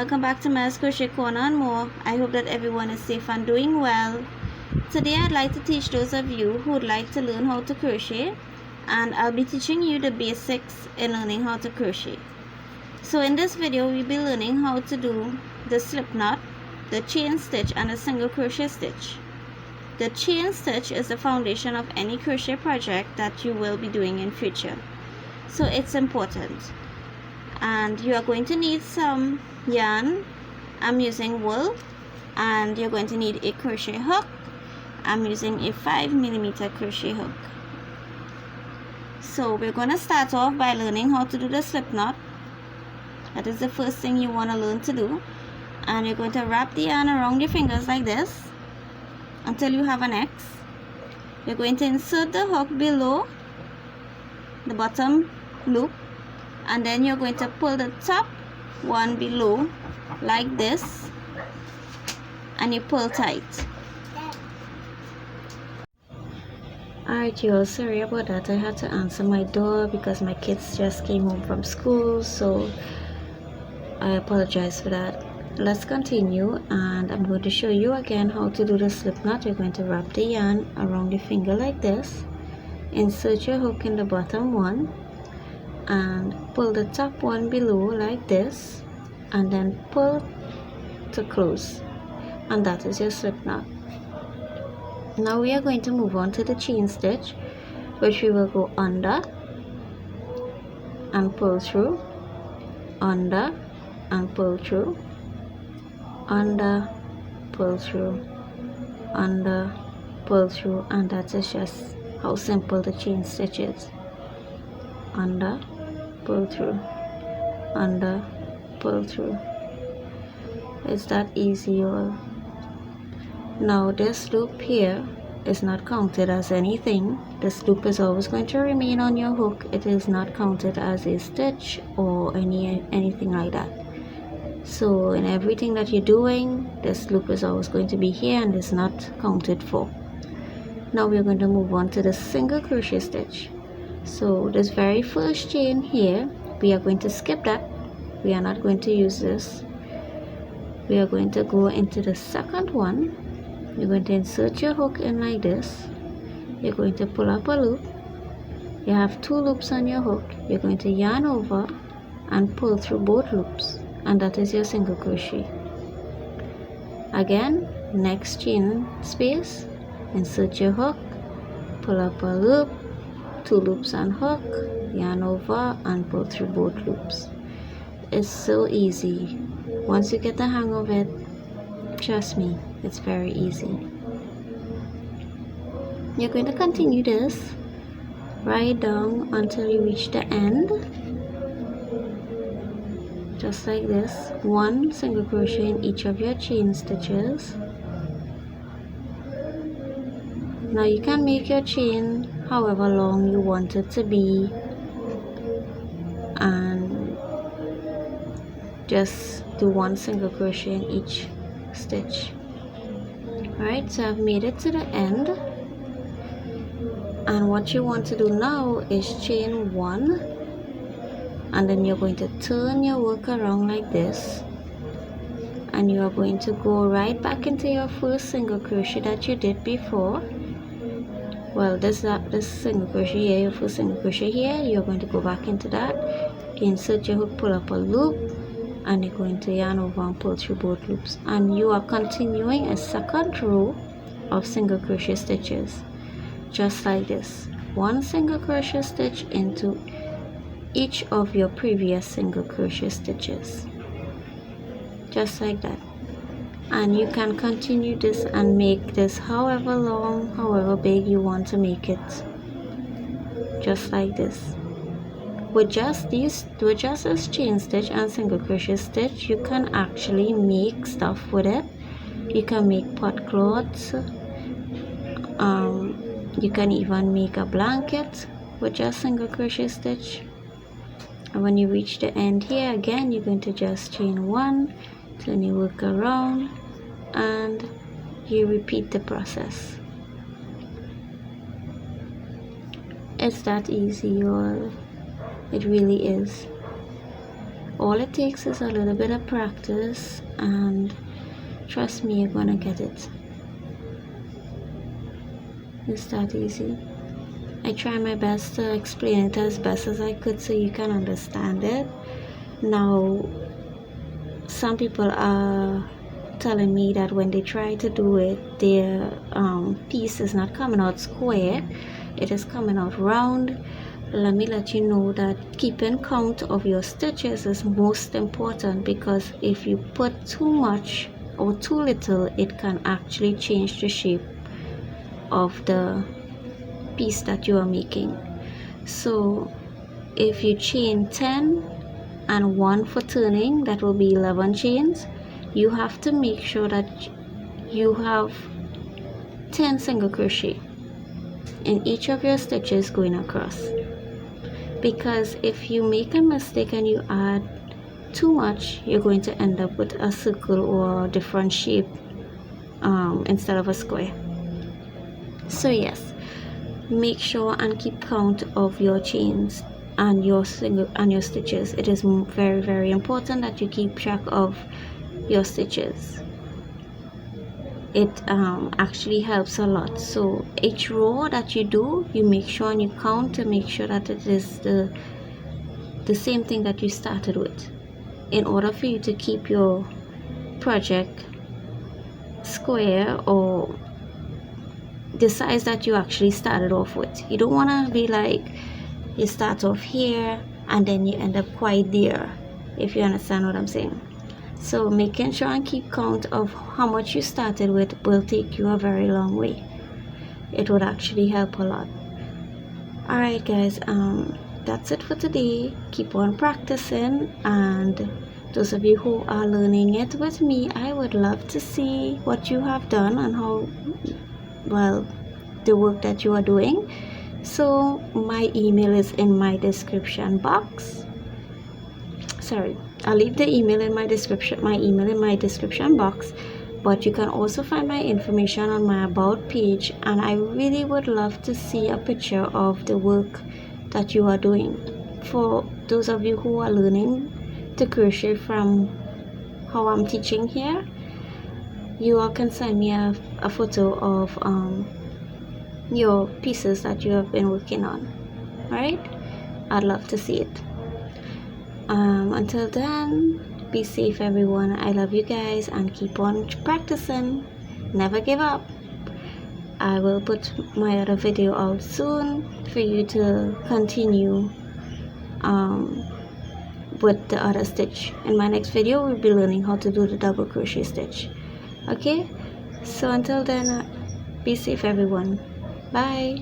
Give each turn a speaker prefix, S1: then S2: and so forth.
S1: welcome back to Mel's Crochet Corner and more. I hope that everyone is safe and doing well. Today I'd like to teach those of you who would like to learn how to crochet, and I'll be teaching you the basics in learning how to crochet. So in this video we'll be learning how to do the slip knot, the chain stitch and a single crochet stitch. The chain stitch is the foundation of any crochet project that you will be doing in future, so it's important. And you are going to need some yarn. I'm using wool, and you're going to need a crochet hook. I'm using a 5mm crochet hook. So we're going to start off by learning how to do the slip knot. That is the first thing you want to learn to do. And you're going to wrap the yarn around your fingers like this until you have an X. You're going to insert the hook below the bottom loop, and then you're going to pull the top one below like this, and you pull tight. Alright y'all, sorry about that. I had to answer my door because my kids just came home from school, so I apologize for that. Let's continue, and I'm going to show you again how to do the slip knot. You're going to wrap the yarn around your finger like this, insert your hook in the bottom one, and pull the top one below like this, and then pull to close, and that is your slip knot. Now we are going to move on to the chain stitch, which we will go under and pull through, under and pull through, under, pull through, under, pull through, and that is just how simple the chain stitch is. Under, pull through, under, pull through. It's that easy, y'all. Now this loop here is not counted as anything. This loop is always going to remain on your hook. It is not counted as a stitch or anything like that. So in everything that you're doing, this loop is always going to be here and is not counted for. Now we're going to move on to the single crochet stitch. So this very first chain here, we are going to skip that. We are not going to use this. We are going to go into the second one. You're going to insert your hook in like this. You're going to pull up a loop. You have two loops on your hook. You're going to yarn over and pull through both loops, and that is your single crochet. Again, next chain space, insert your hook, pull up a loop, two loops on hook, yarn over and pull through both loops. It's so easy. Once you get the hang of it, trust me, it's very easy. You're going to continue this right down until you reach the end, just like this. One single crochet in each of your chain stitches. Now you can make your chain however long you want it to be, and just do one single crochet in each stitch. Alright, so I've made it to the end, and what you want to do now is chain one, and then you're going to turn your work around like this, and you are going to go right back into your first single crochet that you did before. Well, this single crochet here, your first single crochet here, you're going to go back into that, insert your hook, pull up a loop, and you're going to yarn over and pull through both loops, and you are continuing a second row of single crochet stitches, just like this. One single crochet stitch into each of your previous single crochet stitches, just like that. And you can continue this and make this however long, however big you want to make it, just like this. With just this chain stitch and single crochet stitch, you can actually make stuff with it. You can make pot cloths. You can even make a blanket with just single crochet stitch. And when you reach the end here, again you're going to just chain one, turn your work around, and you repeat the process. It's that easy, y'all. It really is. all it takes is a little bit of practice, and trust me, you're gonna get it. It's that easy. I try my best to explain it as best as I could so you can understand it. Now, some people are telling me that when they try to do it, their piece is not coming out square, it is coming out round. Let me let you know that keeping count of your stitches is most important, because if you put too much or too little, it can actually change the shape of the piece that you are making. So if you chain 10 and 1 for turning, that will be 11 chains. You have to make sure that you have 10 single crochet in each of your stitches going across, because if you make a mistake and you add too much, you're going to end up with a circle or a different shape instead of a square. So yes, make sure and keep count of your chains and your stitches. It is very, very important that you keep track of your stitches. It actually helps a lot. So each row that you do, you make sure and you count to make sure that it is the same thing that you started with, in order for you to keep your project square or the size that you actually started off with. You don't want to be like you start off here and then you end up quite there, if you understand what I'm saying. So making sure and keep count of how much you started with will take you a very long way. It would actually help a lot. Alright guys, that's it for today. Keep on practicing, and those of you who are learning it with me, I would love to see what you have done and how well the work that you are doing. So my email is in my description box. Sorry, I'll leave the email in my description box, but you can also find my information on my about page, and I really would love to see a picture of the work that you are doing. For those of you who are learning to crochet from how I'm teaching here, you all can send me a photo of your pieces that you have been working on. Alright, I'd love to see it. Until then, be safe everyone. I love you guys, and keep on practicing. Never give up. I will put my other video out soon for you to continue with the other stitch. In my next video, we'll be learning how to do the double crochet stitch. Okay, so until then, be safe everyone. Bye.